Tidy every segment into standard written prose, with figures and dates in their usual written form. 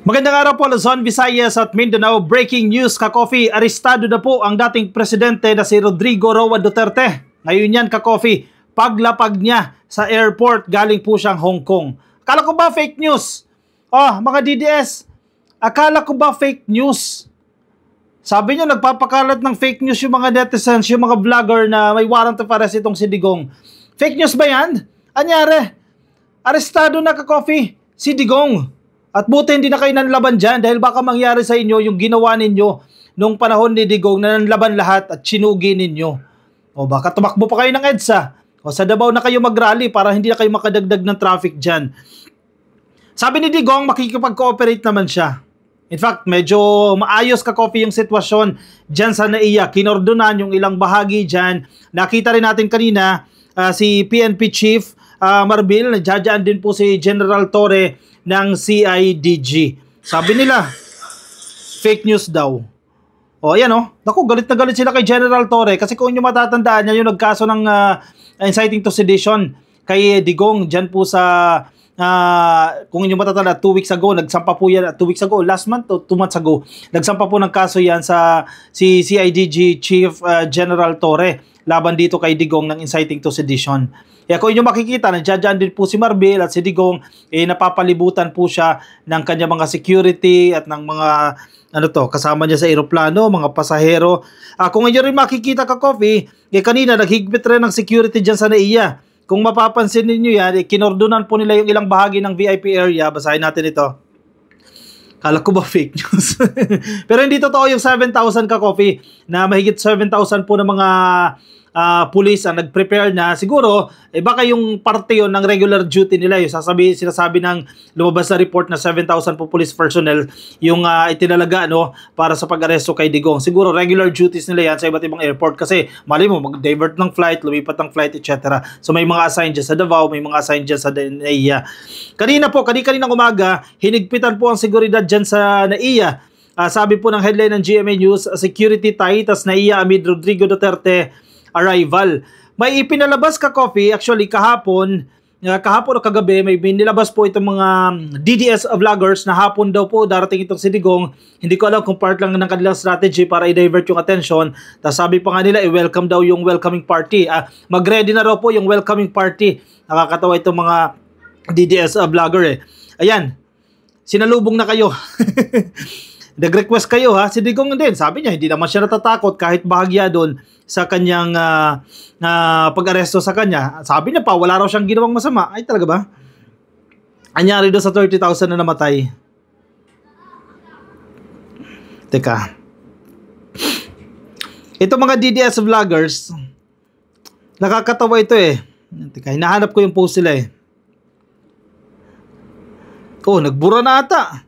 Magandang araw po Luzon, Visayas at Mindanao. Breaking news ka-coffee, arestado na po ang dating presidente na si Rodrigo Roa Duterte. Ngayon yan ka-coffee, paglapag niya sa airport, galing po siyang Hong Kong. Akala ko ba fake news? Mga DDS, akala ko ba fake news? Sabi niyo nagpapakalat ng fake news yung mga netizens, yung mga vlogger na may warrant of arrest itong si Digong. Fake news ba yan? Anyari? Arestado na ka-coffee si Digong. At buti hindi na kayo nanlaban dyan dahil baka mangyari sa inyo yung ginawa ninyo nung panahon ni Digong na nanlaban lahat at sinugi ninyo. O baka tumakbo pa kayo ng EDSA. O sa Davao na kayo mag-rally para hindi na kayo makadagdag ng traffic dyan. Sabi ni Digong, makikipag-cooperate naman siya. In fact, medyo maayos ka-coffee yung sitwasyon dyan sa NAIA. Kinordonan yung ilang bahagi dyan. Nakita rin natin kanina si PNP Chief Marbil, nagdadaan din po si General Torre ng CIDG. Sabi nila, fake news daw. Ayan Naku, galit na galit sila kay General Torre kasi kung inyo matatandaan niya yung nagkaso ng inciting to sedition kay Digong dyan po sa kung inyo matatanda 2 weeks ago, nagsampa po yan 2 weeks ago, last month o 2 months ago, nagsampa po ng kaso yan sa si CIDG Chief General Torre laban dito kay Digong ng inciting to sedition. Kaya kung inyo makikita, nandiyan din po si Marbil at si Digong, napapalibutan po siya ng kanyang mga security at ng mga kasama niya sa eroplano, mga pasahero. Kung inyo rin makikita ka-coffee, kanina naghigpit rin ng security dyan sa NAIA. Kung mapapansin ninyo yan, kinordonan po nila yung ilang bahagi ng VIP area. Basahin natin ito. Kala ko ba fake news? Pero hindi totoo yung 7,000 ka-coffee na mahigit 7,000 po ng mga police ang nag-prepare na. Siguro, baka yung parte yun ng regular duty nila. Yung sinasabi ng lumabas na report na 7,000 po police personnel yung itinalaga para sa pag-aresto kay Digong. Siguro regular duties nila yan sa iba't ibang airport kasi mali mo, mag-divert ng flight, lumipat ng flight, etc. So may mga assigned dyan sa Davao, may mga assigned dyan sa NAIA. Kaninang umaga, hinigpitan po ang seguridad dyan sa NAIA. Sabi po ng headline ng GMA News, security tight as NAIA amid Rodrigo Duterte arrival. May ipinalabas ka-coffee, actually kahapon o kagabi, may binilabas po itong mga DDS vloggers na hapon daw po darating itong si Digong. Hindi ko alam kung part lang ng kanilang strategy para i-divert yung attention. Tapos sabi pa nga nila, i-welcome daw yung welcoming party. Mag-ready na raw po yung welcoming party. Nakakatawa itong mga DDS vlogger Ayan, sinalubong na kayo. Nag-request kayo si Digong din. Sabi niya, hindi naman siya natatakot kahit bahagya doon sa kanyang pag-aresto sa kanya. Sabi niya pa, wala raw siyang ginawang masama. Ay talaga ba? Anyari doon sa 30,000 na namatay. Teka. Ito mga DDS vloggers, nakakatawa ito Teka, hinahanap ko yung post sila nagbura na ata.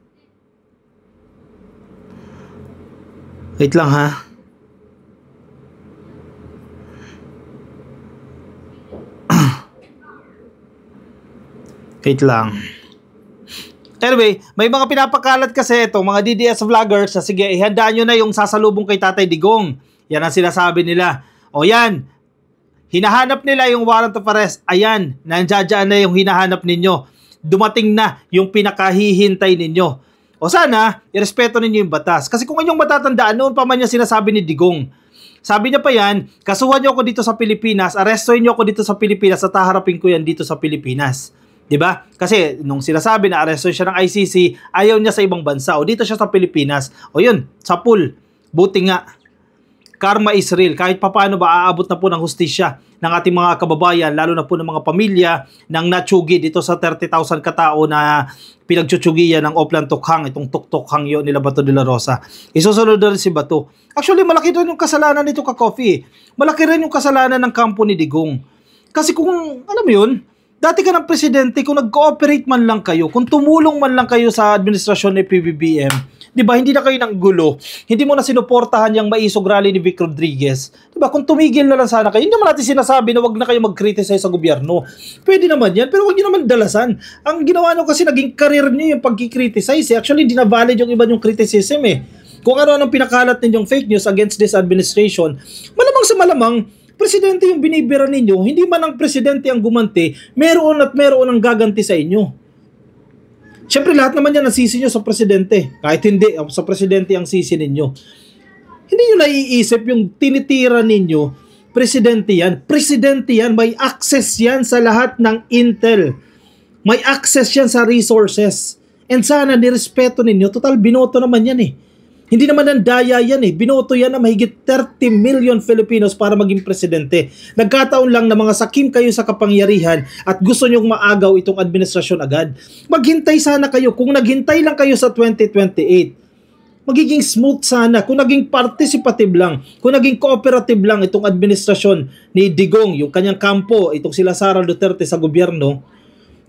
Wait lang Wait lang. Anyway, may mga pinapakalat kasi itong mga DDS vloggers na sige, ihandaan nyo na yung sasalubong kay Tatay Digong. Yan ang sinasabi nila. Yan. Hinahanap nila yung warrant of arrest. Ayan, nandiyan na yung hinahanap ninyo. Dumating na yung pinakahihintay ninyo. Sana, irespeto ninyo yung batas. Kasi kung inyong matatandaan, noon pa man yung sinasabi ni Digong. Sabi niya pa yan, kasuhan niyo ako dito sa Pilipinas, arrestuin niyo ako dito sa Pilipinas at haharapin ko yan dito sa Pilipinas. Diba? Kasi nung sinasabi na arrestuin siya ng ICC, ayaw niya sa ibang bansa. Dito siya sa Pilipinas. Yun, sa pool. Buti nga. Karma is real. Kahit papaano ba aabot na po ng hustisya ng ating mga kababayan, lalo na po ng mga pamilya ng natsugi dito sa 30,000 katao na pinagtsutsugyan ng Oplan Tukhang, itong Tuktukhang yun nila Bato de la Rosa. Isusunod na rin si Bato. Actually, malaki rin yung kasalanan nito ka-coffee. Malaki rin yung kasalanan ng kampo ni Digong. Kasi kung, alam mo yun, dati ka ng presidente, kung nag-cooperate man lang kayo, kung tumulong man lang kayo sa administrasyon ni PBBM, di ba, hindi na kayo ng gulo, hindi mo na sinuportahan yung maisog rally ni Vic Rodriguez, di ba, kung tumigil na lang sana kayo, hindi naman natin sinasabi na wag na kayo mag-criticize sa gobyerno. Pwede naman yan, pero wag nyo naman dalasan. Ang ginawa nyo kasi naging career nyo yung pag-criticize. Actually, hindi na valid yung iba yung criticism Kung ano-anong pinakalat ninyong fake news against this administration, malamang sa malamang, presidente yung binibira ninyo, hindi man ang presidente ang gumanti, meron at meron ang gaganti sa inyo. Siyempre lahat naman yan ang sisi nyo sa presidente. Kahit hindi, sa presidente ang sisi ninyo. Hindi nyo naiisip yung tinitira ninyo, presidente yan. Presidente yan, may access yan sa lahat ng intel. May access yan sa resources. And sana nirespeto ninyo, total binoto naman yan eh. Hindi naman ang daya yan eh. Binoto yan na mahigit 30 million Filipinos para maging presidente. Nagkataon lang na mga sakim kayo sa kapangyarihan at gusto nyong maagaw itong administrasyon agad. Maghintay sana kayo. Kung naghintay lang kayo sa 2028, magiging smooth sana. Kung naging participative lang, kung naging cooperative lang itong administrasyon ni Digong, yung kanyang kampo, itong sila Sara Duterte sa gobyerno,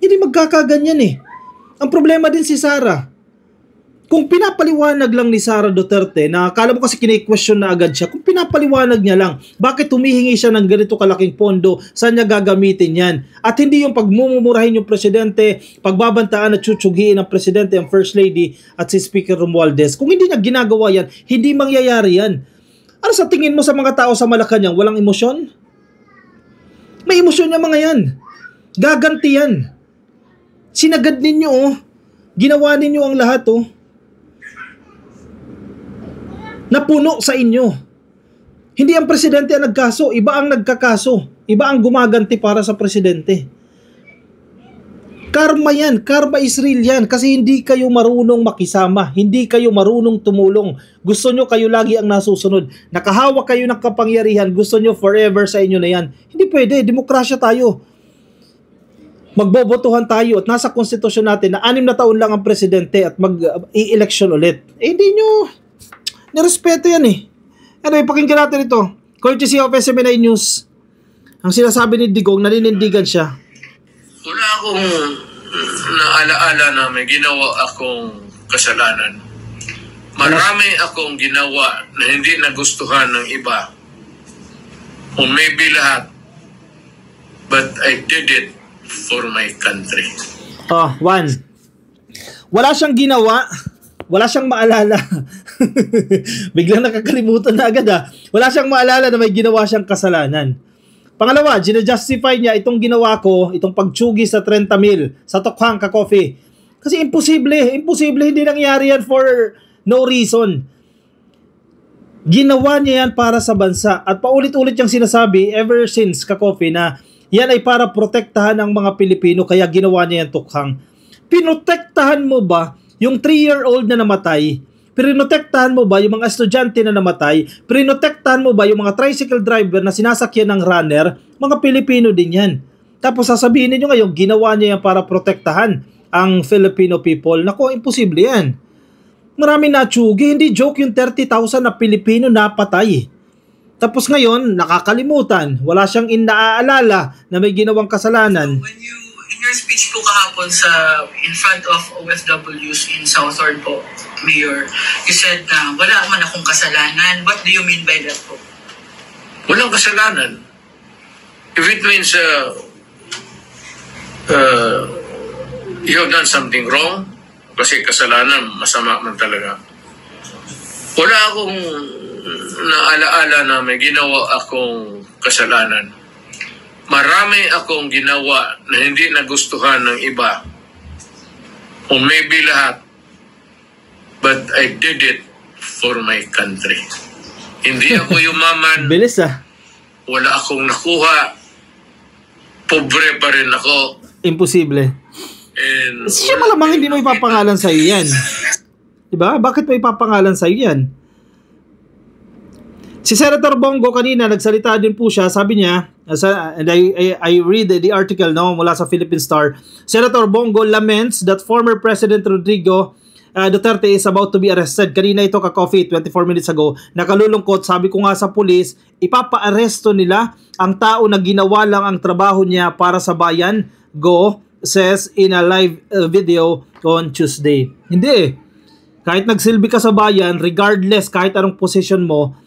hindi magkakaganyan eh. Ang problema din si Sara. Kung pinapaliwanag lang ni Sara Duterte, na akala mo kasi kine-question na agad siya, kung pinapaliwanag niya lang, bakit humihingi siya ng ganito kalaking pondo, saan niya gagamitin yan? At hindi yung pagmumurahin yung presidente, pagbabantaan at tsutsughiin ng presidente, ang First Lady at si Speaker Romualdez. Kung hindi niya ginagawa yan, hindi mangyayari yan. Ano sa tingin mo sa mga tao sa Malacanang? Walang emosyon? May emosyon niya mga yan. Gaganti yan. Sinagad ninyo oh. Ginawa ninyo ang lahat oh. Napuno sa inyo. Hindi ang presidente ang nagkaso, iba ang nagkakaso. Iba ang gumaganti para sa presidente. Karma yan, karma is real yan kasi hindi kayo marunong makisama, hindi kayo marunong tumulong. Gusto nyo kayo lagi ang nasusunod. Nakahawak kayo ng kapangyarihan, gusto nyo forever sa inyo na yan. Hindi pwede, demokrasya tayo. Magbobotohan tayo at nasa konstitusyon natin na 6 na taon lang ang presidente at mag-i-election ulit. Hindi nyo nirespeto yan eh. Anyway, pakinggan natin ito. Courtesy of SMNI News. Ang sinasabi ni Digong, naninindigan siya. Wala akong naalaala na may ginawa akong kasalanan. Marami akong ginawa na hindi nagustuhan ng iba. O maybe lahat. But I did it for my country. One. Wala siyang ginawa. Wala siyang maalala. Biglang nakakalimutan na agad ah. Wala siyang maalala na may ginawa siyang kasalanan. Pangalawa, ginajustify niya itong ginawa ko, itong pagtsugi sa 30 mil, sa Tokhang Ka-Coffee. Kasi imposible, hindi nangyari yan for no reason. Ginawa niya yan para sa bansa. At paulit-ulit yung sinasabi, ever since Ka-Coffee, na yan ay para protektahan ang mga Pilipino, kaya ginawa niya yan Tokhang. Pinotektahan mo ba yung 3-year-old na namatay? Pinotektahan mo ba yung mga estudyante na namatay? Pinotektahan mo ba yung mga tricycle driver na sinasakyan ng runner? Mga Pilipino din yan. Tapos sasabihin niyo ngayon, ginawa niya yan para protektahan ang Filipino people. Naku, imposible yan. Marami natsugi. Hindi joke yung 30,000 na Pilipino napatay. Tapos ngayon, nakakalimutan. Wala siyang inaaalala na may ginawang kasalanan. In your speech po kahapon in front of OFWs in Southern po, Mayor, you said na wala man akong kasalanan. What do you mean by that po? Walang kasalanan. If it means you have done something wrong, kasi kasalanan, masama man talaga. Wala akong naalaala na may ginawa akong kasalanan. Marami akong ginawa na hindi nagustuhan ng iba. O maybe lahat. But I did it for my country. Hindi ako yumaman. Bilis ah. Wala akong nakuha. Pobre pa rin ako. Imposible. And Siya malamang hindi mo ipapangalan sa iyo yan. Diba? Bakit mo ipapangalan sa iyo yan? Si Senator Bongo kanina, nagsalita din po siya, sabi niya, and I read the article mula sa Philippine Star, Senator Bongo laments that former President Rodrigo Duterte is about to be arrested. Kanina ito Ka-Coffee, 24 minutes ago, nakalulungkot, sabi ko nga sa pulis, ipapa-aresto nila ang tao na ginawa lang ang trabaho niya para sa bayan, Go says in a live video on Tuesday. Hindi eh. Kahit nagsilbi ka sa bayan, regardless kahit anong position mo,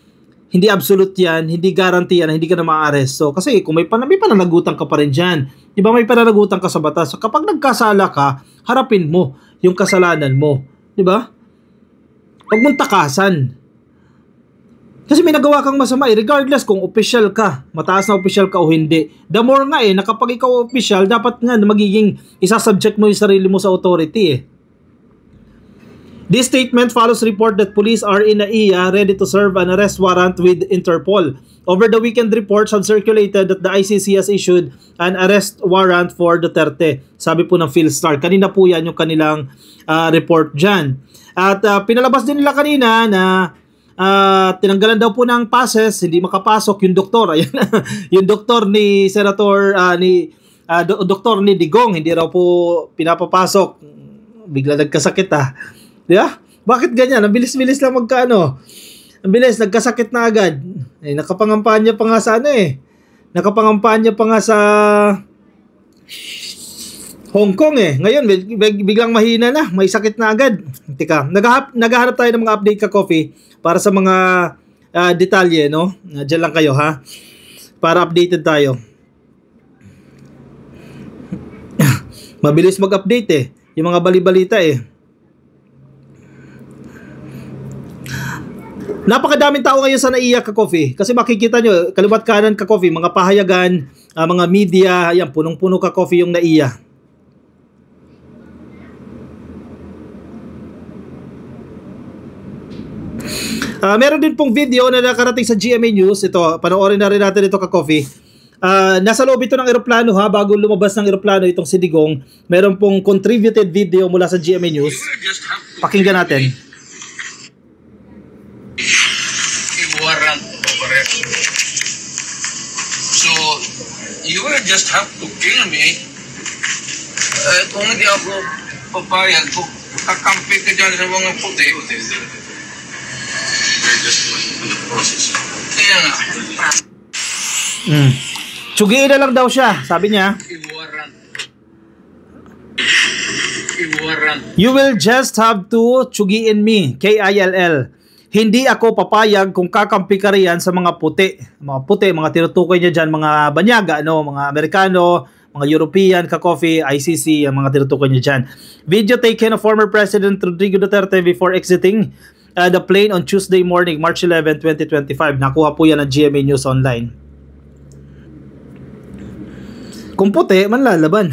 hindi absolute yan, hindi guarantee yan, hindi ka na ma-aresto. Kasi kung may pananagutan ka pa rin dyan. Diba may pananagutan ka sa batas. So kapag nagkasala ka, harapin mo yung kasalanan mo. Diba? Huwag mong takasan. Kasi may nagawa kang masama regardless kung official ka, mataas na official ka o hindi. The more nga na kapag ikaw official, dapat nga magiging isasubject mo yung sarili mo sa authority This statement follows report that police are in NAIA ready to serve an arrest warrant with Interpol. Over the weekend, reports have circulated that the ICC has issued an arrest warrant for Duterte. Sabi po ng Philstar. Kanina po yan yung kanilang report dyan. At pinalabas din nila kanina na tinanggalan daw po ng passes, hindi makapasok yung doktor. Ayan, yung doktor ni Senator, doktor ni Digong, hindi raw po pinapapasok. Bigla nagkasakit Di ba? Bakit ganyan? Ang bilis-bilis lang magkaano. Ang bilis, nagkasakit na agad. Nakapangampanya pa nga sa Nakapangampanya pa nga sa Hong Kong Ngayon, biglang mahina na. May sakit na agad. Tika, naghahanap tayo ng mga update ka, Coffee, para sa mga detalye, no? Diyan lang kayo, ha? Para updated tayo. Mabilis mag-update yung mga bali-balita Napakadaming tao ngayon sa NAIA, Ka-Coffee. Kasi makikita nyo, kaliwat kanan, Ka-Coffee, mga pahayagan, mga media, ayan, punong-puno, Ka-Coffee, yung NAIA. Meron din pong video na nakarating sa GMA News. Ito, panoorin na rin natin ito, Ka-Coffee. Nasa loob ito ng eroplano bago lumabas ng eroplano itong si Digong. Meron pong contributed video mula sa GMA News. Pakinggan natin. Warrant of arrest. So, you will just have to kill me. Kung hindi ako papayag, kakampi ka dyan sa mga puti. We're just in the process. Kaya nga. Tsugiin na lang daw siya, sabi niya. You will just have to tsugiin me, KILL. Hindi ako papayag kung kakampi ka riyan sa mga puti. Mga puti, mga tinutukoy niya dyan, mga banyaga, mga Amerikano, mga European, Ka-Coffee, ICC, ang mga tinutukoy niya dyan. Video taken of former President Rodrigo Duterte before exiting the plane on Tuesday morning, March 11, 2025. Nakuha po yan ng GMA News Online. Kung puti, manlalaban.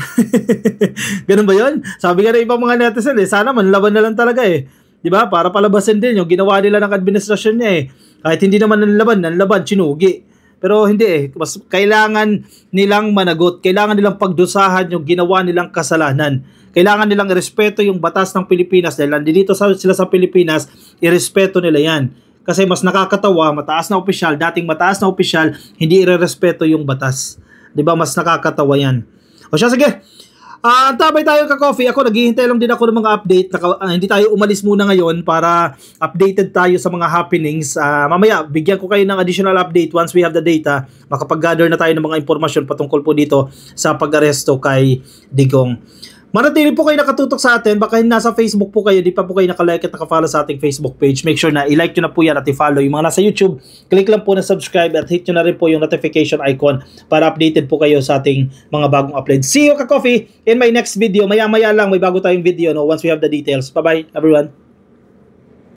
Ganun ba yun? Sabi nga na ibang mga netizen, sana manlaban na lang talaga Diba? Para palabasin din yung ginawa nila ng administrasyon niya Kahit hindi naman nanlaban, sinugi. Pero hindi Mas kailangan nilang managot. Kailangan nilang pagdusahan yung ginawa nilang kasalanan. Kailangan nilang irespeto yung batas ng Pilipinas. Dahil nandito sila sa Pilipinas, irespeto nila yan. Kasi mas nakakatawa, mataas na opisyal, dating mataas na opisyal, hindi irerespeto yung batas. Diba? Mas nakakatawa yan. O siya, sige. Tabay tayo, Ka-Coffee. Ako, naghihintay lang din ako ng mga update. Hindi tayo umalis muna ngayon para updated tayo sa mga happenings. Mamaya, bigyan ko kayo ng additional update once we have the data. Makapag-gather na tayo ng mga impormasyon patungkol po dito sa pag-aresto kay Digong. Manatili po kayo nakatutok sa atin. Baka nasa Facebook po kayo, di pa po kayo nakalike at nakafollow sa ating Facebook page. Make sure na i-like nyo na po yan at i-follow. Yung mga nasa YouTube, click lang po na subscribe at hit nyo na rin po yung notification icon para updated po kayo sa ating mga bagong upload. See you, Ka-Coffee, in my next video. Maya-maya lang may bago tayong video once we have the details. Bye-bye, everyone.